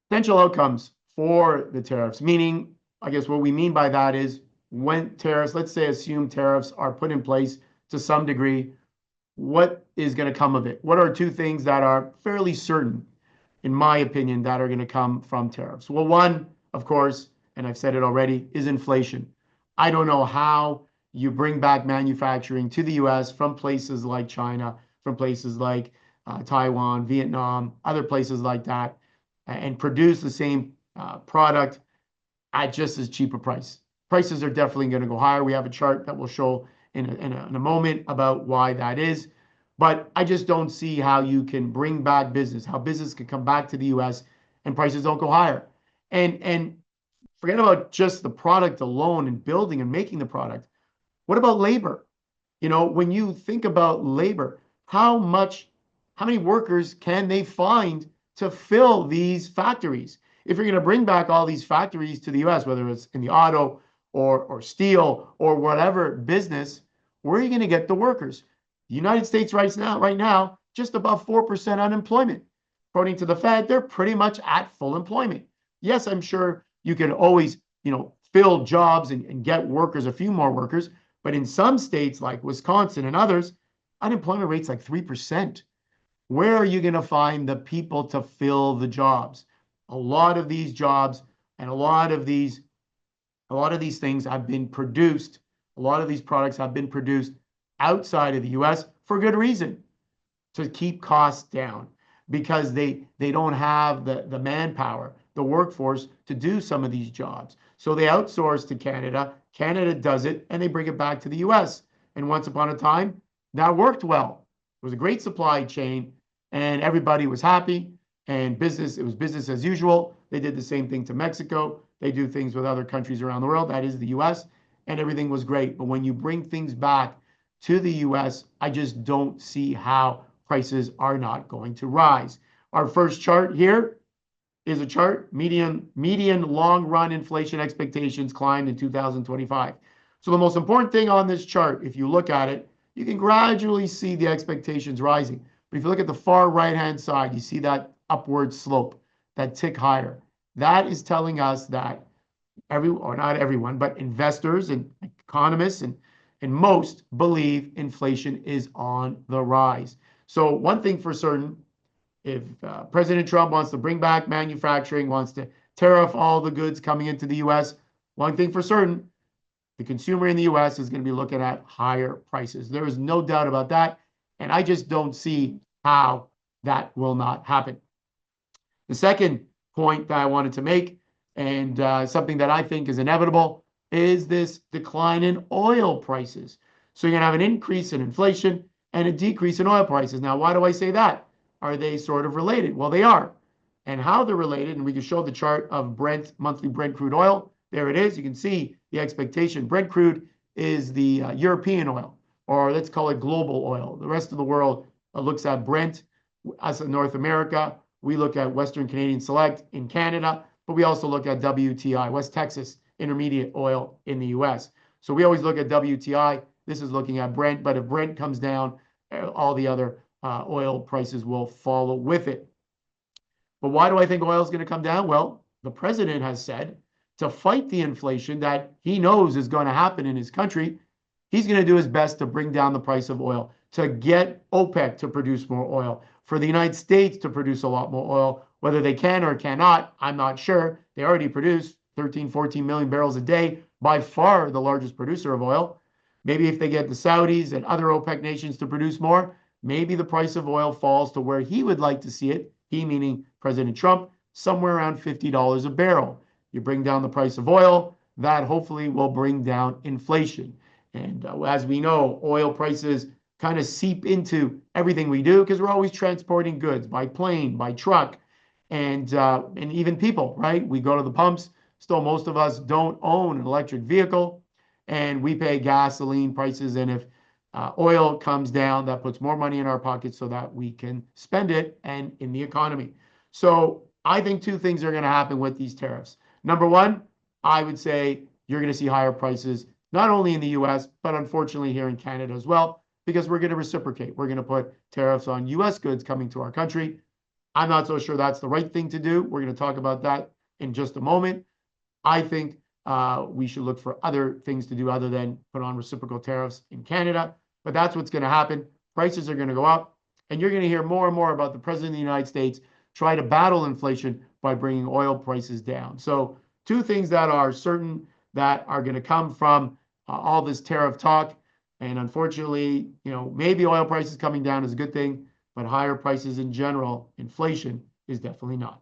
Potential outcomes for the tariffs, meaning, I guess what we mean by that is when tariffs, let's say assume tariffs are put in place to some degree, what is going to come of it? What are two things that are fairly certain, in my opinion, that are going to come from tariffs? Well, one, of course, and I've said it already, is inflation. I don't know how you bring back manufacturing to the US from places like China, from places like Taiwan, Vietnam, other places like that, and produce the same product at just as cheap a price. Prices are definitely going to go higher. We have a chart that will show in a moment about why that is. But I just don't see how you can bring back business, how business can come back to the US and prices don't go higher. And forget about just the product alone and building and making the product. What about labor? When you think about labor, how many workers can they find to fill these factories? If you're going to bring back all these factories to the US, whether it's in the auto or steel or whatever business, where are you going to get the workers? The United States right now, just above 4% unemployment. According to the Fed, they're pretty much at full employment. Yes, I'm sure you can always, fill jobs and get workers, a few more workers. But in some states like Wisconsin and others, unemployment rate's like 3%. Where are you going to find the people to fill the jobs? A lot of these jobs and a lot of these things have been produced. A lot of these products have been produced outside of the US for good reason, to keep costs down, because they don't have the manpower, the workforce to do some of these jobs. So they outsource to Canada. Canada does it, and they bring it back to the US. And once upon a time, that worked well. It was a great supply chain, and everybody was happy. And it was business as usual. They did the same thing to Mexico. They do things with other countries around the world, that is the US, and everything was great. But when you bring things back to the US, I just don't see how prices are not going to rise. Our first chart here is a chart, median long run inflation expectations climbed in 2025. So the most important thing on this chart, if you look at it, you can gradually see the expectations rising. But if you look at the far right-hand side, you see that upward slope, that tick higher. That is telling us that not everyone, but investors and economists and most believe inflation is on the rise. So one thing for certain, if President Trump wants to bring back manufacturing, wants to tariff all the goods coming into the US, one thing for certain, the consumer in the US is going to be looking at higher prices. There is no doubt about that. And I just don't see how that will not happen. The second point that I wanted to make, and something that I think is inevitable, is this decline in oil prices. So you're going to have an increase in inflation and a decrease in oil prices. Now, why do I say that? Are they sort of related? Well, they are. And how they're related, and we can show the chart of Brent, monthly Brent crude oil. There it is. You can see the expectation. Brent crude is the European oil, or let's call it global oil. The rest of the world looks at Brent. Us in North America, we look at Western Canadian Select in Canada, but we also look at WTI, West Texas Intermediate oil in the US. So we always look at WTI. This is looking at Brent, but if Brent comes down, all the other oil prices will follow with it. But why do I think oil is going to come down? Well, the president has said to fight the inflation that he knows is going to happen in his country, he's going to do his best to bring down the price of oil, to get OPEC to produce more oil, for the United States to produce a lot more oil. Whether they can or cannot, I'm not sure. They already produce 13, 14 million barrels a day, by far the largest producer of oil. Maybe if they get the Saudis and other OPEC nations to produce more, maybe the price of oil falls to where he would like to see it, he meaning President Trump, somewhere around $50 a barrel. You bring down the price of oil, that hopefully will bring down inflation. And as we know, oil prices kind of seep into everything we do, because we're always transporting goods by plane, by truck, and even people, right? We go to the pumps. Still, most of us don't own an electric vehicle, and we pay gasoline prices. And if oil comes down, that puts more money in our pockets so that we can spend it and in the economy. So I think two things are going to happen with these tariffs. Number one, I would say you're going to see higher prices, not only in the US, but unfortunately here in Canada as well, because we're going to reciprocate. We're going to put tariffs on US goods coming to our country. I'm not so sure that's the right thing to do. We're going to talk about that in just a moment. I think we should look for other things to do other than put on reciprocal tariffs in Canada. But that's what's going to happen. Prices are going to go up. And you're going to hear more and more about the President of the United States try to battle inflation by bringing oil prices down. So two things that are certain that are going to come from all this tariff talk. And unfortunately, maybe oil prices coming down is a good thing, but higher prices in general, inflation, is definitely not.